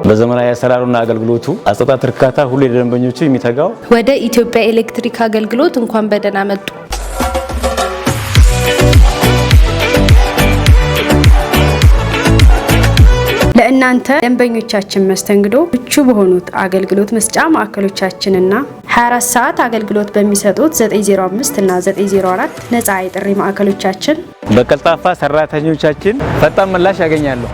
በዘመናዊ አሰራሩና አገልግሎቱ አሰጣጥ እርካታ ሁሉ ለደንበኞቹ የሚተጋው ወደ ኢትዮጵያ ኤሌክትሪክ አገልግሎት እንኳን በደህና መጡ። ለእናንተ ደንበኞቻችን መስተንግዶ ምቹ በሆኑት አገልግሎት መስጫ ማዕከሎቻችንና 24 ሰዓት አገልግሎት በሚሰጡት 905 እና 904 ነፃ የጥሪ ማዕከሎቻችን በቀልጣፋ ሰራተኞቻችን ፈጣን ምላሽ ያገኛሉ።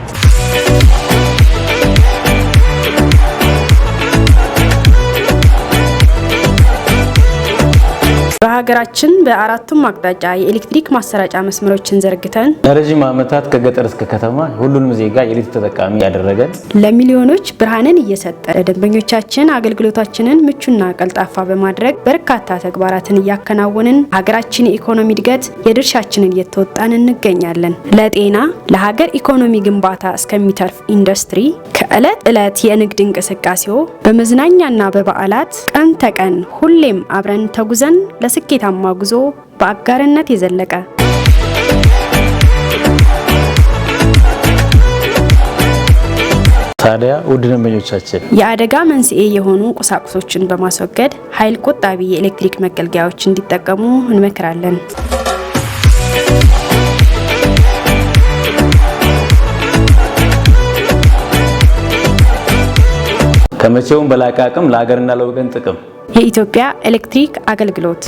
በሀገራችን በአራቱም አቅጣጫ የኤሌክትሪክ ማሰራጫ መስመሮችን ዘርግተን ለረጅም ዓመታት ከገጠር እስከ ከተማ ሁሉንም ዜጋ የኤሌክትሪክ ተጠቃሚ ያደረገን ለሚሊዮኖች ብርሃንን እየሰጠ ለደንበኞቻችን አገልግሎታችንን ምቹና ቀልጣፋ በማድረግ በርካታ ተግባራትን እያከናወንን ሀገራችን የኢኮኖሚ እድገት የድርሻችንን እየተወጣን እንገኛለን። ለጤና ለሀገር ኢኮኖሚ ግንባታ እስከሚተርፍ ኢንዱስትሪ ከዕለት ዕለት የንግድ እንቅስቃሴው በመዝናኛና በበዓላት ቀን ተቀን ሁሌም አብረን ተጉዘን ለስኬታማ ጉዞ በአጋርነት የዘለቀ ታዲያ ውድ ደንበኞቻችን የአደጋ መንስኤ የሆኑ ቁሳቁሶችን በማስወገድ ኃይል ቆጣቢ የኤሌክትሪክ መገልገያዎች እንዲጠቀሙ እንመክራለን። ከመቼውም በላቀ አቅም ለሀገርና ለወገን ጥቅም የኢትዮጵያ ኤሌክትሪክ አገልግሎት